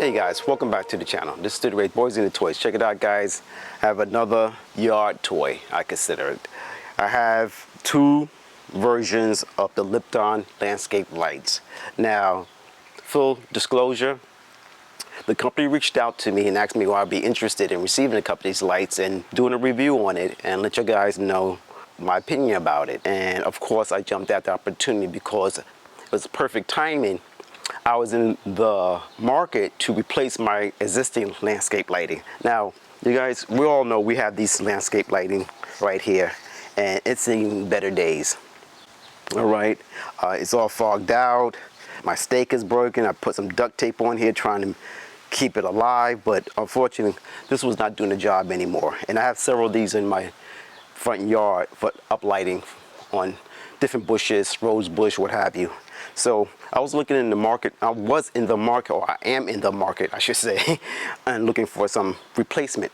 Hey guys, welcome back to the channel. This is Studio Ray, Boys and the Toys. Check it out, guys. I have another yard toy, I consider it. I have two versions of the Litom landscape lights. Now, full disclosure, the company reached out to me and asked me why I'd be interested in receiving a couple of these lights and doing a review on it and let you guys know my opinion about it. And of course, I jumped at the opportunity because it was perfect timing. I was in the market to replace my existing landscape lighting. Now, you guys, we all know we have these landscape lighting right here, and it's seen better days. All right, it's all fogged out. My stake is broken. I put some duct tape on here trying to keep it alive, but unfortunately, this was not doing the job anymore. And I have several of these in my front yard for uplighting on different bushes, rose bush, what have you. So I was looking in the market. I was in the market, or I am in the market, I should say, and looking for some replacement.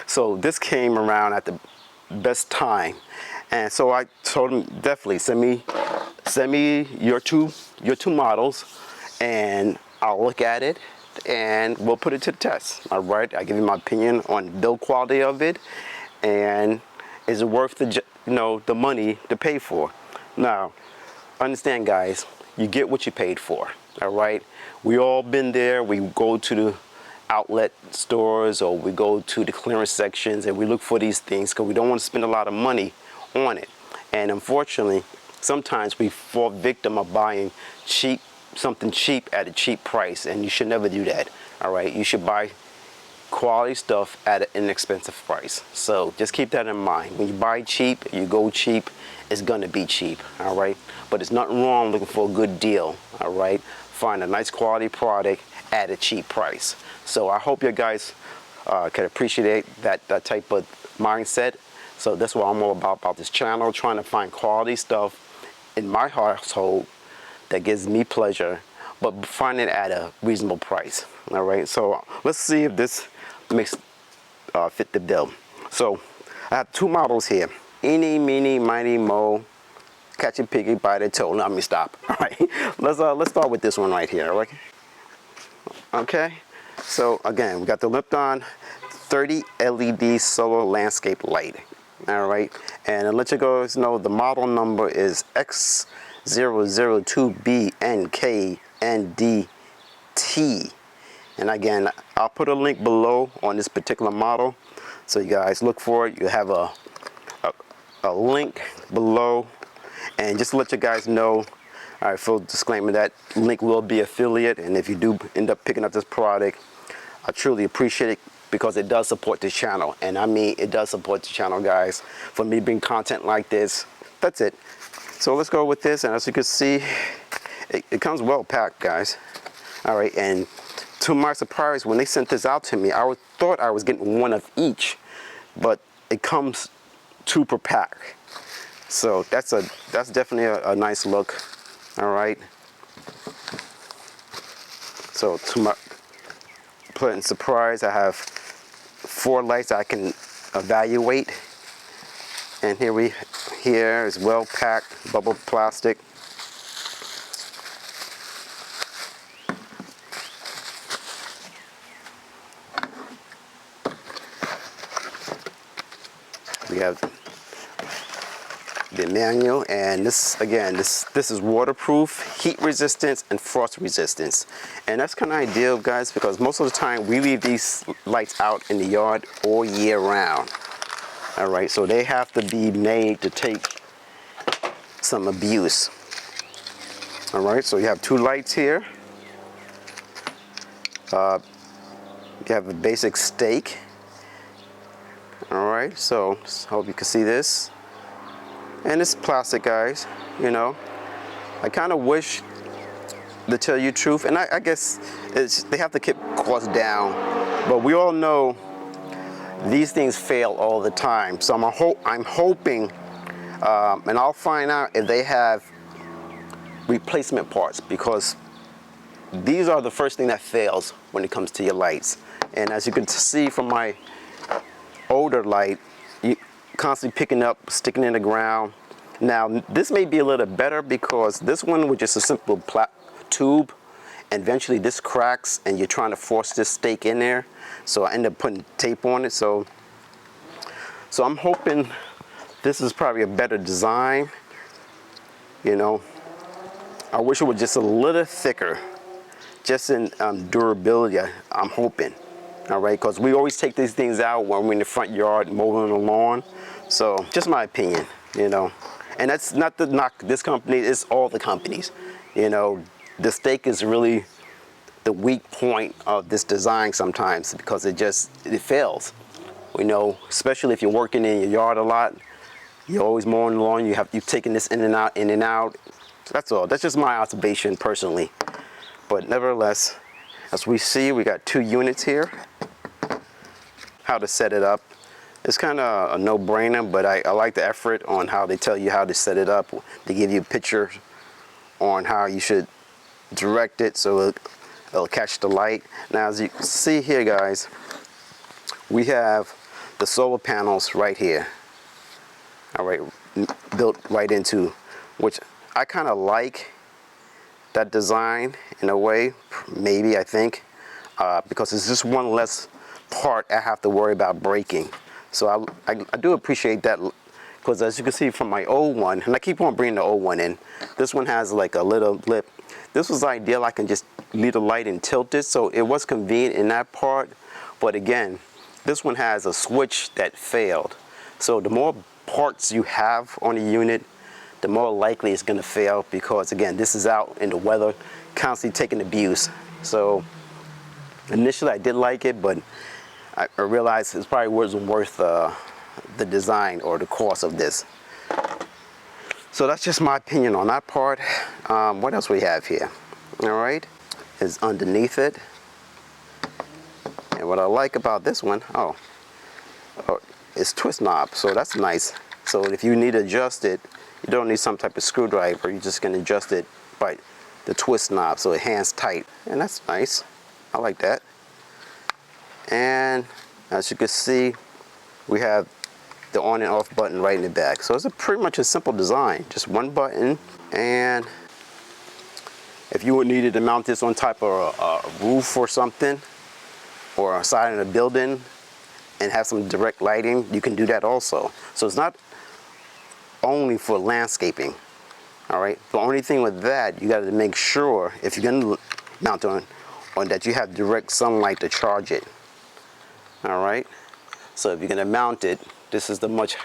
So this came around at the best time, and so I told him, definitely send me your two models, and I'll look at it, and we'll put it to the test. All right, I give you my opinion on build quality of it, and is it worth the money to pay for? Now, understand, guys. You get what you paid for, all right? We all been there. We go to the outlet stores or we go to the clearance sections and we look for these things because we don't want to spend a lot of money on it. And unfortunately, sometimes we fall victim of buying something cheap at a cheap price, and you should never do that, all right? You should buy quality stuff at an inexpensive price. So just keep that in mind. When you buy cheap, you go cheap, it's gonna be cheap, all right? But there's nothing wrong looking for a good deal, all right? Find a nice quality product at a cheap price. So I hope you guys can appreciate that type of mindset. So that's what I'm all about this channel, trying to find quality stuff in my household that gives me pleasure, but find it at a reasonable price, all right? So let's see if this makes fit the bill. So I have two models here. Eeny, meeny, miny, mo, catch a piggy by the toe. Let me stop. All right, let's start with this one right here. All right. Okay. So again, we got the Litom 30 LED solar landscape light. All right, and I'll let you guys know the model number is X002BNKNDT. And again, I'll put a link below on this particular model, so you guys look for it. You have a link below, and just to let you guys know, all right, full disclaimer, that link will be affiliate, and if you do end up picking up this product, I truly appreciate it because it does support this channel. And I mean, it does support the channel, guys, for me bring content like this. That's it. So let's go with this, and as you can see, it comes well packed, guys. All right, and to my surprise, when they sent this out to me, I thought I was getting one of each, but it comes 2 per pack. So that's definitely a nice look. All right. So to my pleasant surprise, I have 4 lights I can evaluate, and here is well packed bubble plastic. We have the manual, and this is waterproof, heat resistance, and frost resistance. And that's kind of ideal, guys, because most of the time we leave these lights out in the yard all year round. All right, so they have to be made to take some abuse. All right, so you have 2 lights here. You have a basic stake. All right, so hope you can see this. And it's plastic, guys, you know. I kind of wish, to tell you the truth, and I guess they have to keep costs down, but we all know these things fail all the time. So I'm hoping, and I'll find out if they have replacement parts, because these are the first thing that fails when it comes to your lights. And as you can see from my older light, you constantly picking up, sticking in the ground. Now this may be a little better because this one was just a simple tube, and eventually this cracks and you're trying to force this stake in there. So I end up putting tape on it. So I'm hoping this is probably a better design. You know, I wish it was just a little thicker, just in durability, I'm hoping. All right, because we always take these things out when we're in the front yard mowing the lawn. So just my opinion, you know. And that's not to knock this company, it's all the companies. You know, the stake is really the weak point of this design sometimes because it fails. You know, especially if you're working in your yard a lot, you're always mowing the lawn, you've taken this in and out. That's all. That's just my observation personally. But nevertheless, as we see, we got 2 units here. How to set it up. It's kind of a no-brainer, but I like the effort on how they tell you how to set it up. They give you a picture on how you should direct it so it'll catch the light. Now, as you can see here, guys, we have the solar panels right here. All right, built right into, which I kind of like that design in a way, maybe, I think, because it's just one less part I have to worry about breaking. So I do appreciate that, because as you can see from my old one, and I keep on bringing the old one in, this one has like a little lip. This was ideal. I can just leave the light and tilt it, so it was convenient in that part. But again, this one has a switch that failed. So the more parts you have on the unit, the more likely it's going to fail, because again, this is out in the weather, constantly taking abuse. So initially I did like it, but I realized it probably wasn't worth the design or the cost of this. So that's just my opinion on that part. What else we have here? All right, is underneath it. And what I like about this one, it's twist knob, so that's nice. So if you need to adjust it, you don't need some type of screwdriver. You're just going to adjust it by the twist knob, so it hands tight, and that's nice. I like that. And as you can see, we have the on and off button right in the back. So it's pretty much a simple design, just one button. And if you would need to mount this on top of a roof or something, or a side of a building, and have some direct lighting, you can do that also. So it's not only for landscaping. All right, the only thing with that, you got to make sure if you're going to mount on that you have direct sunlight to charge it. All right, so if you're going to mount it, this is the much,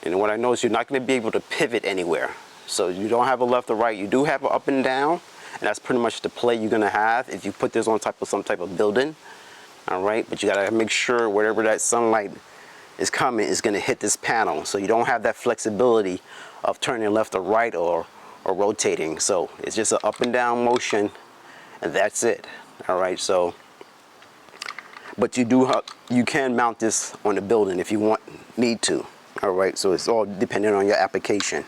and what I know is you're not going to be able to pivot anywhere. So you don't have a left or right, you do have an up and down, and that's pretty much the play you're going to have if you put this on top of some type of building. All right, but you got to make sure wherever that sunlight is coming is going to hit this panel, so you don't have that flexibility of turning left or right or rotating. So it's just an up and down motion, and that's it. All right, so but you can mount this on the building if you need to. All right, so it's all dependent on your application.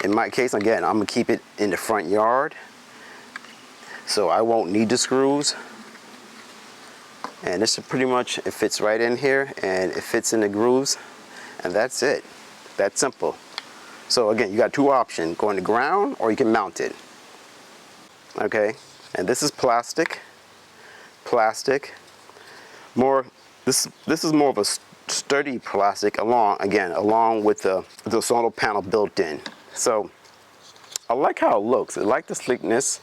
In my case, again, I'm gonna keep it in the front yard, so I won't need the screws. And this is pretty much, it fits right in here and it fits in the grooves, and that's it. That's simple. So again, you got 2 options: go on the ground or you can mount it. Okay, and this is plastic. This is more of a sturdy plastic along with the solar panel built in. So I like how it looks. I like the sleekness.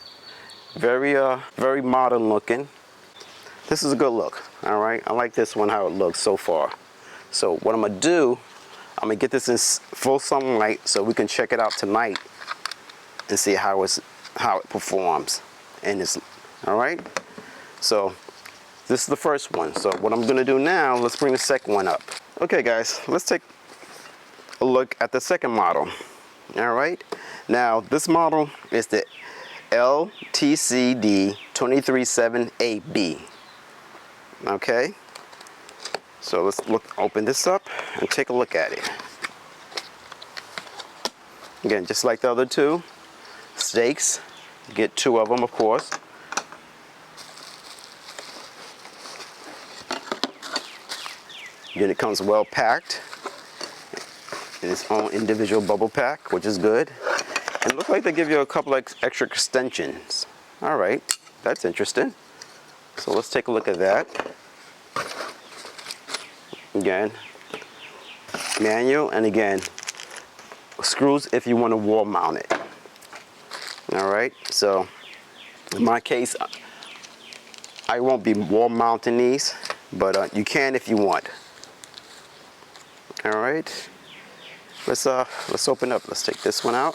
Very modern looking. This is a good look. All right, I like this one, how it looks so far. So what I'm gonna do, I'm gonna get this in full sunlight so we can check it out tonight and see how it performs. And it's all right. So this is the first one. So what I'm gonna do now, let's bring the second one up. Okay, guys, let's take a look at the second model. All right. Now this model is the LTCD 237AB. Okay, so let's open this up and take a look at it. Again, just like the other 2 stakes, you get 2 of them, of course. Again, it comes well packed in its own individual bubble pack, which is good. And it looks like they give you a couple of extra extensions. All right, that's interesting. So let's take a look at that. Again, manual, and again, screws if you want to wall mount it. All right, so in my case, I won't be wall mounting these, but you can if you want. All right, let's open up. Let's take this one out.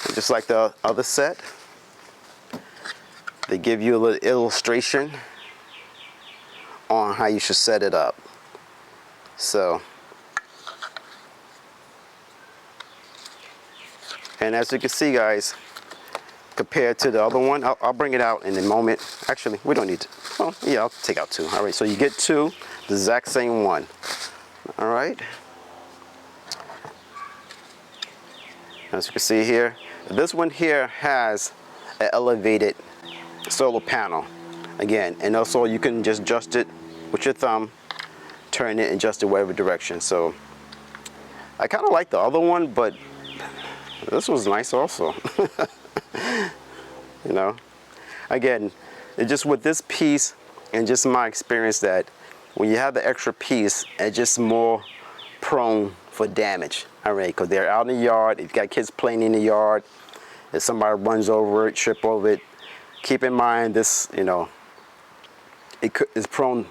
And just like the other set, they give you a little illustration on how you should set it up. So, and as you can see, guys, compared to the other one, I'll bring it out in a moment. Actually, we don't need to. Well, yeah, I'll take out two. All right, so you get two, the exact same one. All right. As you can see here, this one here has an elevated solar panel. Again, and also you can just adjust it with your thumb, turn it and adjust it whatever direction. So I kind of like the other one, but this was nice also. You know, again, it's just with this piece and just my experience that when you have the extra piece, it's just more prone for damage. All right, because they're out in the yard. If you got kids playing in the yard, if somebody runs over it, trip over it, keep in mind this, you know, it's prone,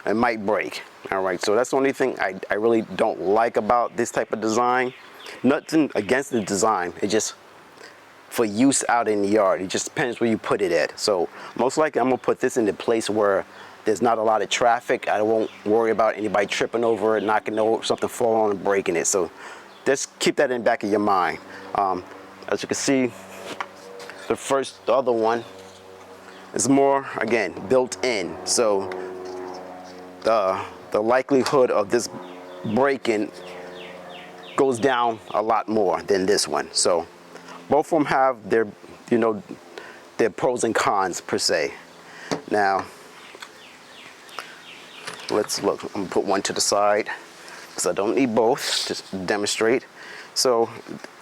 it might break. All right, so that's the only thing I really don't like about this type of design. Nothing against the design, it just for use out in the yard. It just depends where you put it at. So most likely I'm gonna put this in the place where there's not a lot of traffic. I won't worry about anybody tripping over it, knocking over something, falling on and breaking it. So just keep that in the back of your mind. As you can see, the other one is more, again, built in. So the likelihood of this breaking goes down a lot more than this one. So both of them have their, you know, their pros and cons per se. Now, let's look. I'm gonna put one to the side because I don't need both, just to demonstrate. So,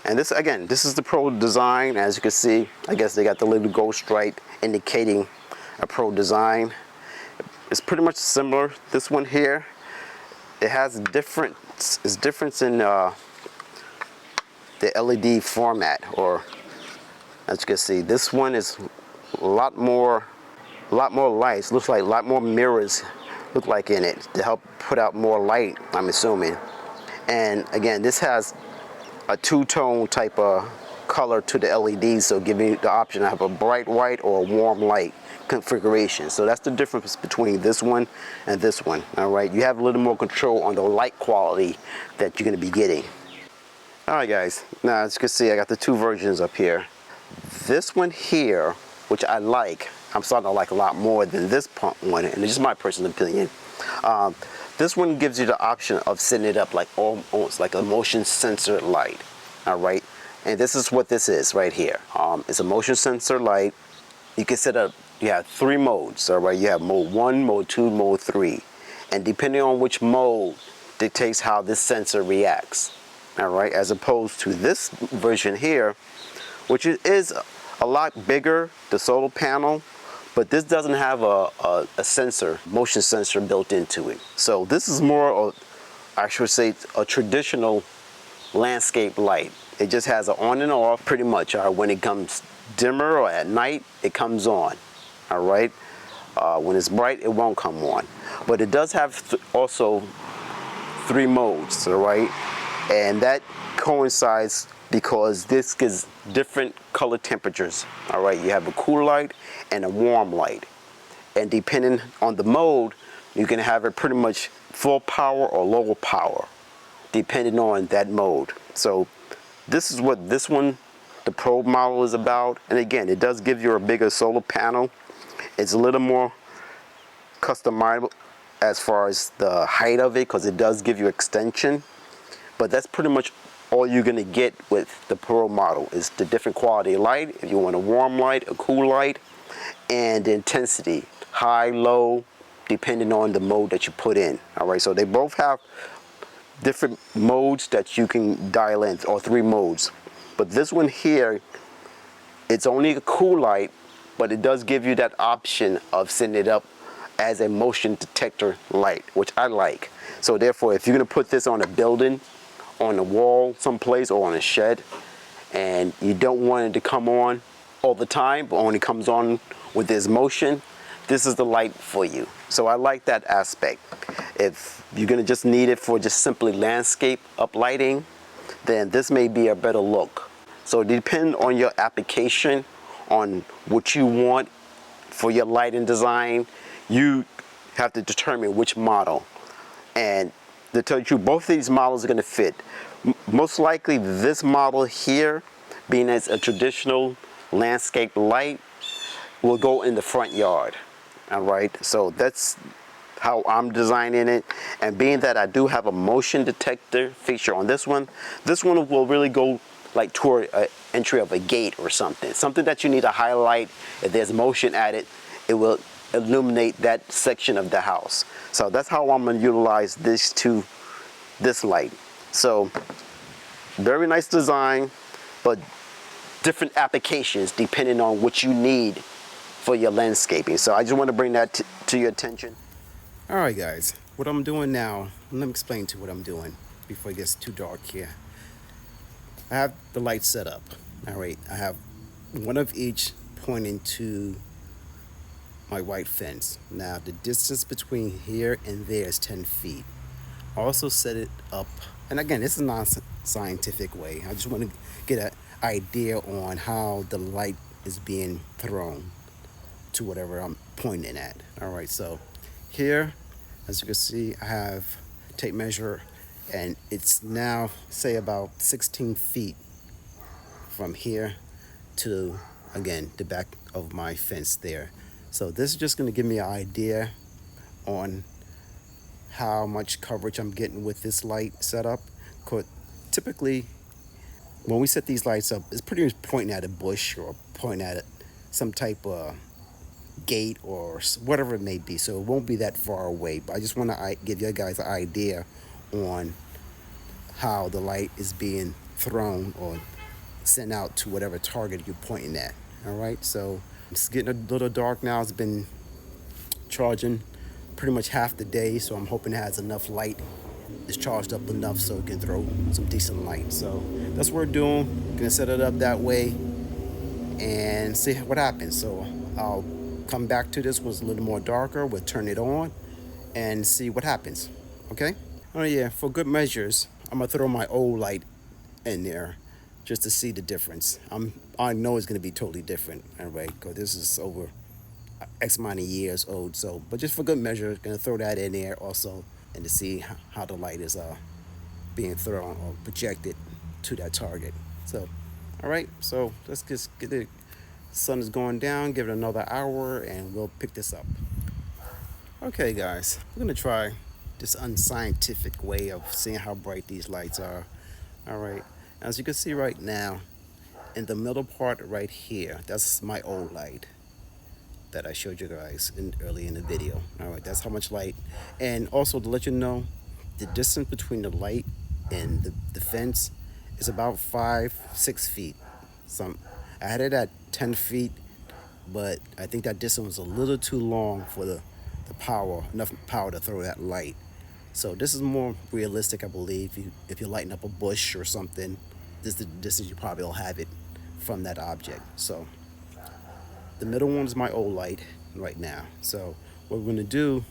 and this, again, this is the pro design. As you can see, I guess they got the little gold stripe indicating a pro design. It's pretty much similar. This one here, it has difference in the LED format, or as you can see, this one is a lot more lights. Looks like a lot more mirrors look like in it to help put out more light, I'm assuming. And again, this has a two-tone type of color to the LED, so give me the option to have a bright white or a warm light configuration. So that's the difference between this one and this one. All right, you have a little more control on the light quality that you're going to be getting. All right, guys, now as you can see, I got the two versions up here. This one here, which I like, I'm starting to like a lot more than this one, and it's just my personal opinion. This one gives you the option of setting it up like almost like a motion sensor light. All right, and this is what this is right here. It's a motion sensor light. You can set up, you have 3 modes. All right, you have mode 1, mode 2, mode 3, and depending on which mode dictates how this sensor reacts. All right, as opposed to this version here, which is a lot bigger, the solar panel, but this doesn't have a sensor, motion sensor built into it. So this is more of, I should say, a traditional landscape light. It just has an on and off pretty much. When it comes dimmer or at night, it comes on. All right, when it's bright, it won't come on. But it does have also 3 modes, all right? And that coincides because this gives different color temperatures. All right, you have a cool light and a warm light, and depending on the mode, you can have it pretty much full power or lower power, depending on that mode. So this is what this one, the Pro model, is about. And again, it does give you a bigger solar panel. It's a little more customizable as far as the height of it, because it does give you extension. But that's pretty much all you're gonna get with the Pro model, is the different quality of light. If you want a warm light, a cool light, and the intensity, high, low, depending on the mode that you put in. All right, so they both have different modes that you can dial in, or 3 modes. But this one here, it's only a cool light, but it does give you that option of setting it up as a motion detector light, which I like. So therefore, if you're gonna put this on a building, on a wall someplace, or on a shed, and you don't want it to come on all the time, but only comes on with this motion, this is the light for you. So I like that aspect. If you're gonna just need it for just simply landscape up lighting, then this may be a better look. So depending on your application, on what you want for your lighting design, you have to determine which model. And to tell you the truth, both of these models are gonna fit. Most likely this model here, being as a traditional landscape light, will go in the front yard. All right, so that's how I'm designing it. And being that I do have a motion detector feature on this one will really go like toward an entry of a gate or something that you need to highlight. If there's motion added, it will illuminate that section of the house. So that's how I'm gonna utilize this light. So very nice design, but different applications depending on what you need for your landscaping. So I just want to bring that to your attention. All right, guys, what I'm doing now, let me explain to you what I'm doing before it gets too dark here. I have the light set up. All right, I have one of each pointing to my white fence. Now the distance between here and there is 10 feet. I also set it up, and again, this is a non-scientific way. I just want to get an idea on how the light is being thrown to whatever I'm pointing at. All right, so here, as you can see, I have tape measure, and it's now, say, about 16 feet from here to, again, the back of my fence there. So this is just going to give me an idea on how much coverage I'm getting with this light setup. Typically, when we set these lights up, it's pretty much pointing at a bush or pointing at some type of gate or whatever it may be, so it won't be that far away. But I just want to give you guys an idea on how the light is being thrown or sent out to whatever target you're pointing at. All right, so it's getting a little dark now. It's been charging pretty much half the day, so I'm hoping it has enough light. It's charged up enough so it can throw some decent light. So that's what we're doing. Gonna set it up that way and see what happens. So I'll come back to this was a little more darker. We'll turn it on and see what happens. Okay? Oh yeah, for good measures, I'm gonna throw my old light in there just to see the difference. I know it's gonna be totally different, right? Because this is over X amount of years old. So, but just for good measure, gonna throw that in there also, and to see how the light is being thrown or projected to that target. So, all right. So let's just get the sun is going down. Give it another hour, and we'll pick this up. Okay, guys, we're gonna try this unscientific way of seeing how bright these lights are. All right. As you can see right now, in the middle part right here, that's my old light that I showed you guys early in the video. All right, that's how much light. And also to let you know, the distance between the light and the fence is about 5-6 feet. I had it at 10 feet, but I think that distance was a little too long for the power, enough power to throw that light. So this is more realistic, I believe. If you're lighting up a bush or something, this is the distance you probably will have it from that object. So the middle one is my old light right now. So what we're gonna do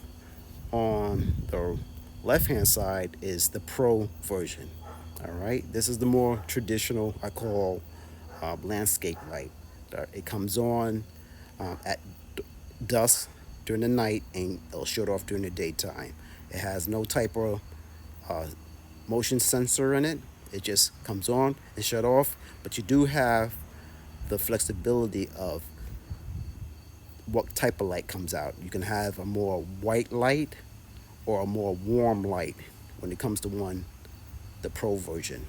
on the left-hand side is the Pro version. All right, this is the more traditional, I call landscape light. It comes on at dusk during the night, and it'll shut off during the daytime. It has no type of motion sensor in it. It just comes on and shut off, but you do have the flexibility of what type of light comes out. You can have a more white light or a more warm light when it comes to the Pro version.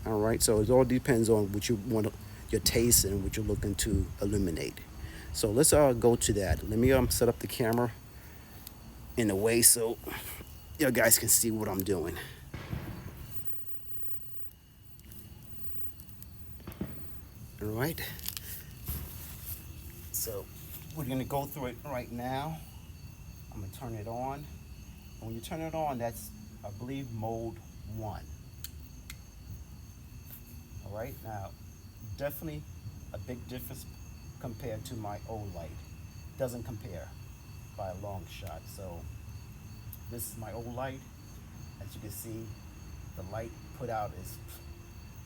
All right, so it all depends on what you want, your taste, and what you're looking to illuminate. So let's go to that. Let me set up the camera in a way so you guys can see what I'm doing. All right. So we're gonna go through it right now. I'm gonna turn it on. And when you turn it on, that's, I believe, mode 1. All right, now, definitely a big difference compared to my old light. Doesn't compare by a long shot. So this is my old light. As you can see, the light put out is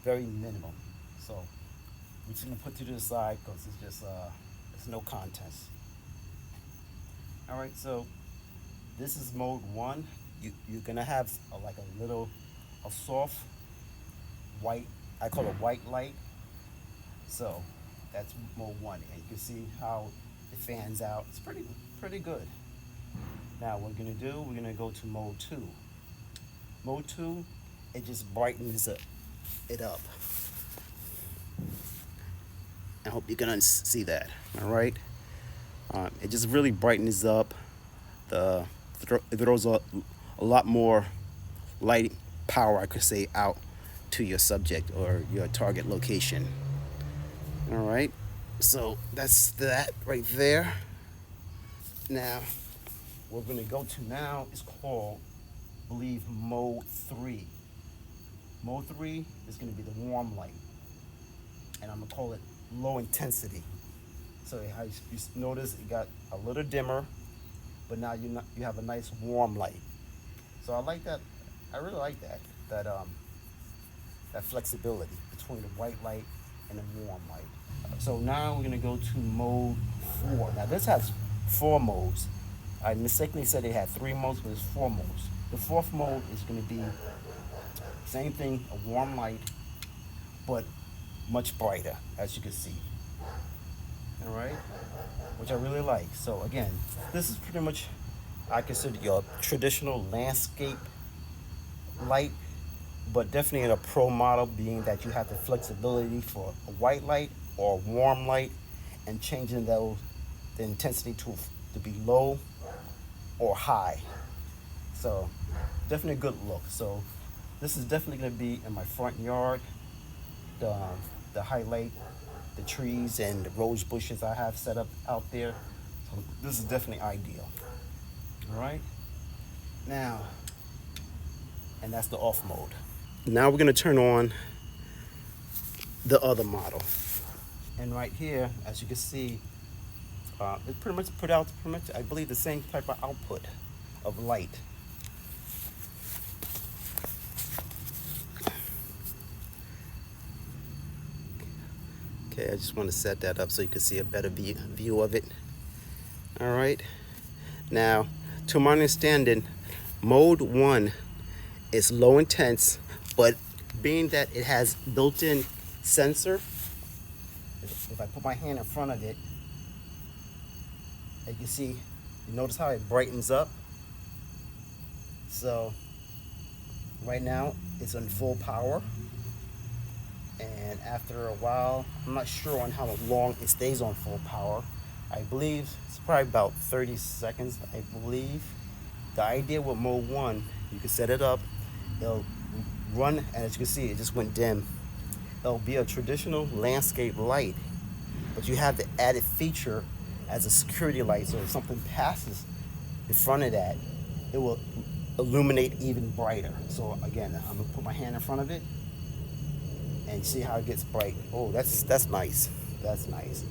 very minimum. So we're just gonna put to the side because it's just it's no contest. All right, so this is mode 1. You're gonna have like a soft white, I call it white light. So that's mode 1, and you can see how it fans out. It's pretty good. Now what we're gonna do, we're gonna go to mode 2. Mode 2, it just brightens it up. I hope you can see that. All right, it just really brightens up. It throws a lot more light power, I could say, out to your subject or your target location. All right, so that's that right there. Now, what we're gonna go to now is called, I believe, mode 3. Mode 3 is gonna be the warm light, and I'm gonna call it low intensity. So you notice it got a little dimmer, but now you have a nice warm light. So I like that. I really like that flexibility between the white light and the warm light. So now we're gonna go to mode 4. Now this has 4 modes. I mistakenly said it had 3 modes, but it's 4 modes. The 4th mode is gonna be same thing, a warm light, but much brighter, as you can see. All right, which I really like. So again, this is pretty much, I consider, your traditional landscape light, but definitely in a pro model, being that you have the flexibility for a white light or a warm light, and changing the intensity to be low or high. So definitely a good look. So this is definitely going to be in my front yard. The highlight, the trees and the rose bushes I have set up out there. So this is definitely ideal. All right. Now, and that's the off mode. Now we're going to turn on the other model. And right here, as you can see, it pretty much put out I believe, the same type of output of light. Okay, I just want to set that up so you can see a better view of it. All right. Now, to my understanding, mode 1 is low intense, but being that it has built-in sensor, if I put my hand in front of it, you can see, you notice how it brightens up. So right now it's on full power, and after a while, I'm not sure on how long it stays on full power. I believe it's probably about 30 seconds, I believe. The idea with mode 1, you can set it up, it'll run, and as you can see, it just went dim. It'll be a traditional landscape light, but you have the added feature as a security light, so if something passes in front of that, it will illuminate even brighter. So again, I'm gonna put my hand in front of it and see how it gets bright. Oh, that's nice. That's nice.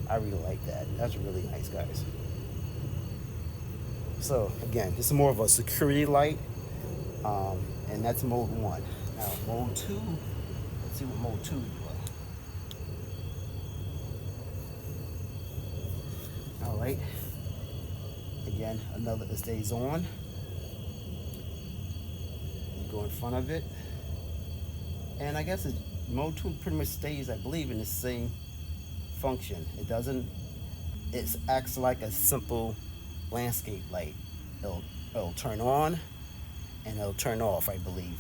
I really like that. That's really nice, guys. So again, this is more of a security light, and that's mode 1. Now mode 2, let's see what mode 2 is. All right. Again, another, it stays on. You go in front of it, and I guess mode 2 pretty much stays, I believe, in the same function. It acts like a simple landscape light. It'll turn on and it'll turn off, I believe.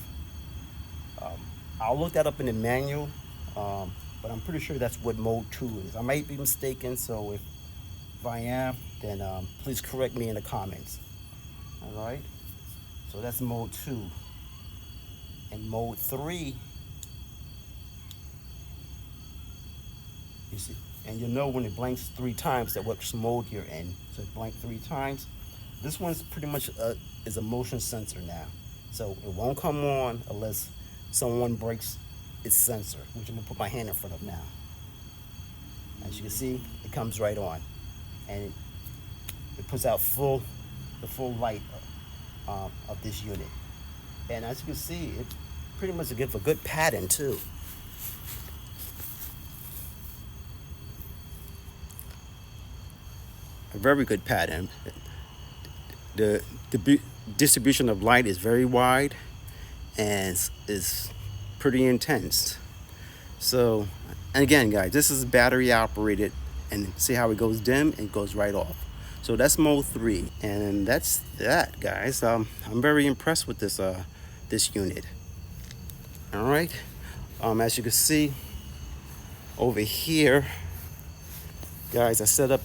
I'll look that up in the manual, but I'm pretty sure that's what mode 2 is. I might be mistaken, so if I am, then please correct me in the comments. All right, so that's mode 2. And mode 3, You see, and you'll know when it blinks 3 times that which mode you're in. So it blinked 3 times. This one's pretty much is a motion sensor now. So it won't come on unless someone breaks its sensor, which I'm gonna put my hand in front of now. As you can see, it comes right on, and it puts out the full light of this unit. And as you can see, it pretty much gives a good pattern too. A very good pattern. The distribution of light is very wide and is pretty intense. So, and again, guys, this is battery operated, and see how it goes dim and goes right off. So that's mode 3, and that's that, guys. I'm very impressed with this this unit. All right, as you can see over here, guys, I set up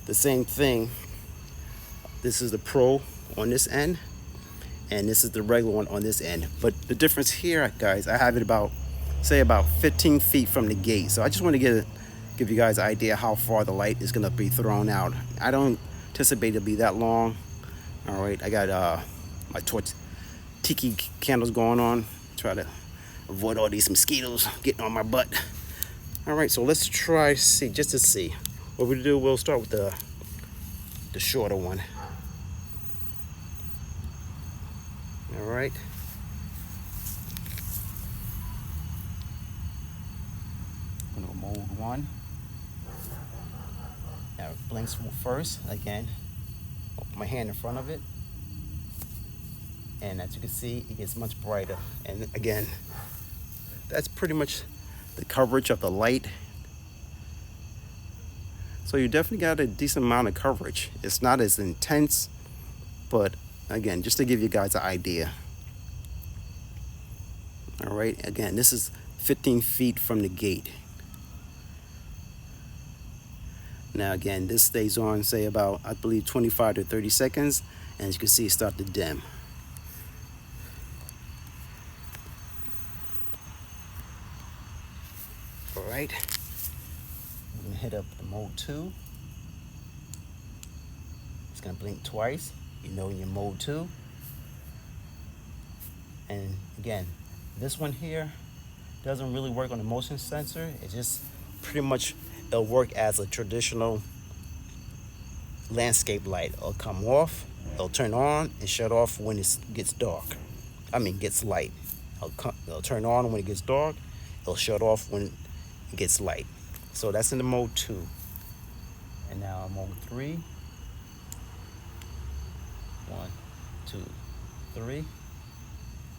the same thing. This is the Pro on this end, and this is the regular one on this end. But the difference here, guys, I have it about 15 feet from the gate. So I just want to give you guys an idea how far the light is gonna be thrown out. I don't anticipate it'll be that long. All right, I got my torch tiki candles going on. Try to avoid all these mosquitoes getting on my butt. All right, so let's try just to see. What we'll do, we'll start with the shorter one. All right. I'm gonna go mode 1. Now it blinks first. Again, I'll put my hand in front of it, and as you can see, it gets much brighter. And again, that's pretty much the coverage of the light. So you definitely got a decent amount of coverage. It's not as intense, but again, just to give you guys an idea. All right, again, this is 15 feet from the gate. Now again, this stays on, say about, I believe, 25 to 30 seconds, and as you can see, it starts to dim. All right, I'm gonna hit up the mode 2. It's gonna blink twice. You know you're in mode 2. And again, this one here doesn't really work on the motion sensor. It just pretty much, it'll work as a traditional landscape light. It'll come off, it'll turn on and shut off when it gets dark. Gets light. It'll turn on when it gets dark. It'll shut off when it gets light. So that's in the mode 2. And now mode 3. 1, 2, 3.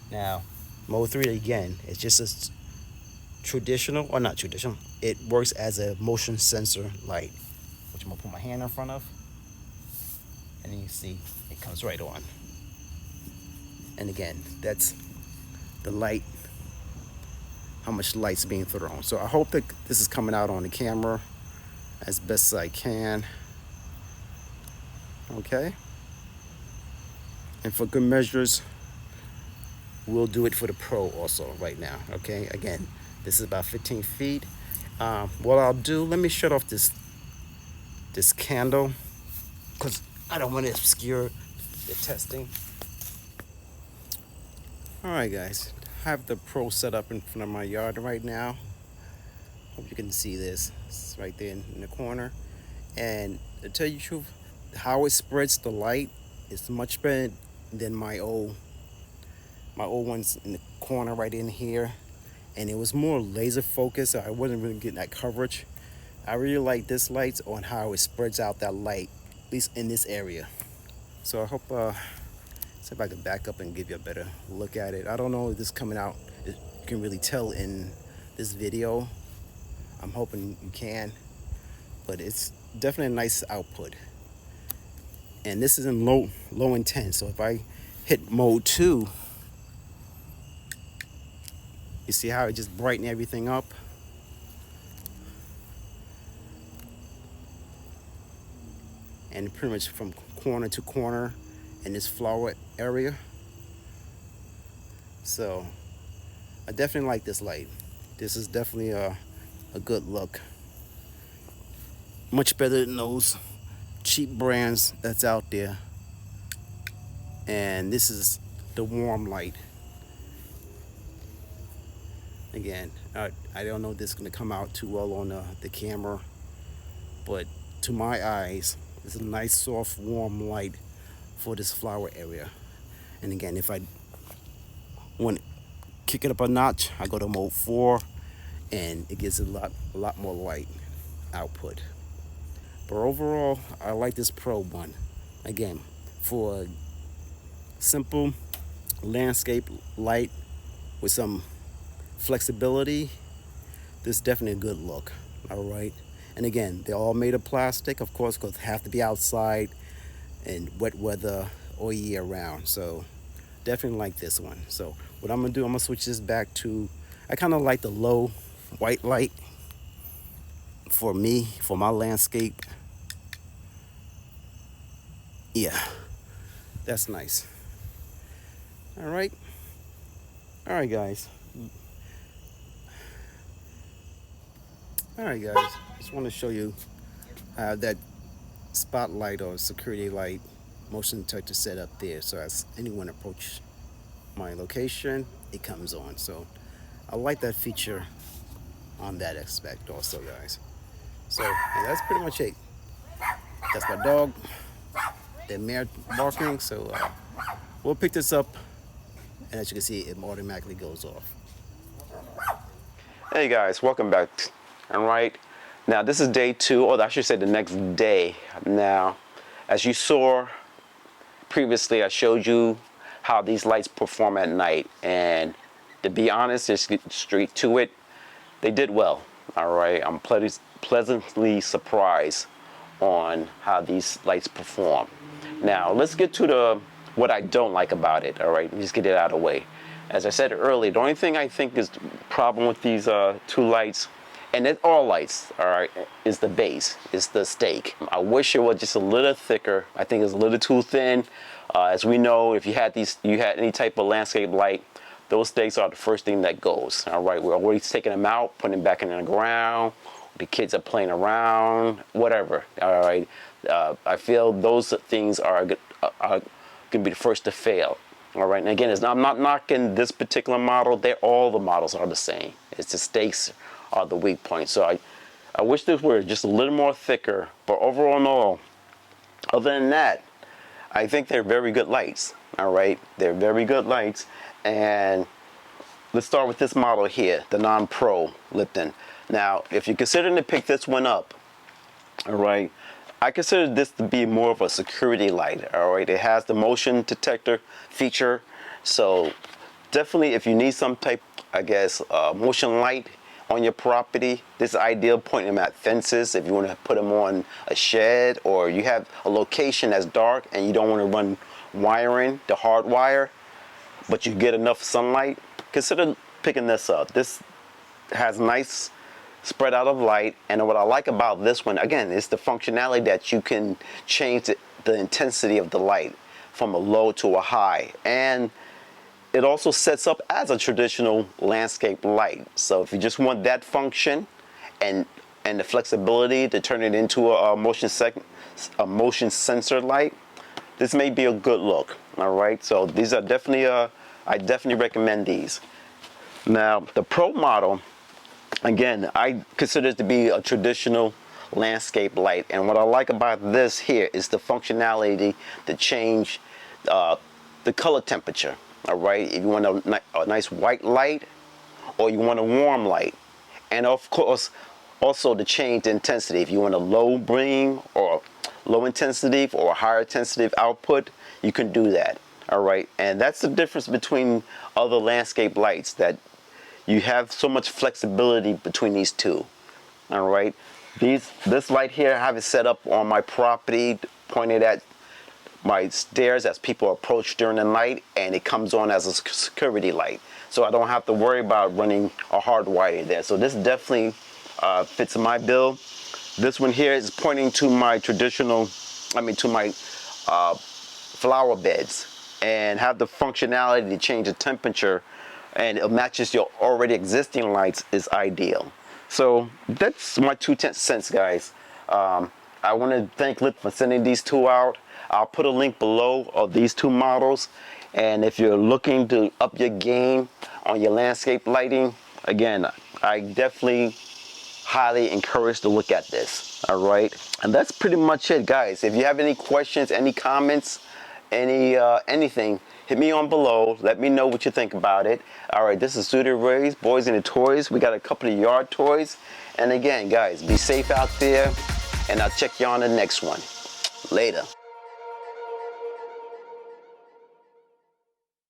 Now, mode 3 again, it's just a traditional, or not traditional, it works as a motion sensor light, which I'm gonna put my hand in front of, and then you see it comes right on. And again, that's the light, how much light's being thrown. So I hope that this is coming out on the camera as best as I can. Okay. And for good measures, we'll do it for the Pro also right now. Okay, again, this is about 15 feet. What I'll do, let me shut off this candle, because I don't want to obscure the testing. All right, guys, I have the Pro set up in front of my yard right now. Hope you can see this. It's right there in the corner. And to tell you the truth, how it spreads the light is much better than my old ones in the corner right in here. And it was more laser focused, so I wasn't really getting that coverage. I really like this light on how it spreads out that light, at least in this area. So I hope, see if I can back up and give you a better look at it. I don't know if this is coming out, you can really tell in this video. I'm hoping you can, but it's definitely a nice output. And this is in low intense, so if I hit mode 2, you see how it just brightened everything up? And pretty much from corner to corner in this flower area. So I definitely like this light. This is definitely a good look. Much better than those cheap brands that's out there. And this is the warm light. Again, I don't know if this is going to come out too well on the camera, but to my eyes, it's a nice, soft, warm light for this flower area. And again, if I want to kick it up a notch, I go to mode 4, and it gives a lot more light output. But overall, I like this probe one. Again, for a simple landscape light with some flexibility, this is definitely a good look. All right. And again, they're all made of plastic, of course, because they have to be outside in wet weather all year round. So definitely like this one. So what I'm gonna do, I'm gonna switch this back to, I kind of like the low white light for me, for my landscape. Yeah, that's nice. All right. All right, guys. All right, guys. Just want to show you that spotlight or security light motion detector set up there. So as anyone approach my location, it comes on. So I like that feature on that aspect also, guys. So yeah, that's pretty much it. That's my dog. They're mare barking. So we'll pick this up, and as you can see, it automatically goes off. Hey guys, welcome back. All right, now this is day 2, or I should say the next day. Now, as you saw previously, I showed you how these lights perform at night, and to be honest, just get straight to it, they did well. All right, I'm pleasantly surprised on how these lights perform. Now let's get to the what I don't like about it. All right, just get it out of the way. As I said earlier, the only thing I think is the problem with these 2 lights, and it's all lights, all right, is the base, is the stake. I wish it was just a little thicker. I think it's a little too thin. As we know, if you had any type of landscape light, those stakes are the first thing that goes. All right, we're always taking them out, putting them back in the ground. The kids are playing around, whatever. All right, I feel those things are going to be the first to fail. All right, and again, I'm not knocking this particular model. All the models are the same. It's the stakes are the weak point. So I wish this were just a little more thicker. But overall, no. Other than that, I think they're very good lights. All right, they're very good lights. And let's start with this model here, the non-pro Litom. Now, if you're considering to pick this one up, all right, I consider this to be more of a security light. All right, it has the motion detector feature, so definitely if you need some type, I guess, motion light on your property, this is ideal. Pointing them at fences if you want to put them on a shed, or you have a location that's dark and you don't want to run wiring, the hard wire, but you get enough sunlight. Consider picking this up. This has nice spread out of light, and what I like about this one, again, is the functionality that you can change the intensity of the light from a low to a high, and it also sets up as a traditional landscape light. So if you just want that function and the flexibility to turn it into a motion sensor light, this may be a good look. All right, so these are definitely I definitely recommend these. Now the Pro model, again, I consider it to be a traditional landscape light, and what I like about this here is the functionality to change the color temperature. All right, if you want a nice white light, or you want a warm light, and of course also to change the intensity. If you want a low beam or low intensity or a higher intensity output, you can do that. All right, and that's the difference between other landscape lights, that you have so much flexibility between these two. All right, this light here, I have it set up on my property, pointed at my stairs as people approach during the night, and it comes on as a security light, so I don't have to worry about running a hard wire there. So this definitely fits my bill. This one here is pointing to my to my flower beds, and have the functionality to change the temperature, and it matches your already existing lights, is ideal. So that's my 2 cents, guys. I want to thank Litom for sending these two out. I'll put a link below of these two models. And if you're looking to up your game on your landscape lighting, again, I definitely highly encourage to look at this. All right, and that's pretty much it, guys. If you have any questions, any comments, anything, hit me on below. Let me know what you think about it. All right, this is Studio Ray's Boys in the Toys. We got a couple of yard toys. And again, guys, be safe out there, and I'll check you on the next one. Later.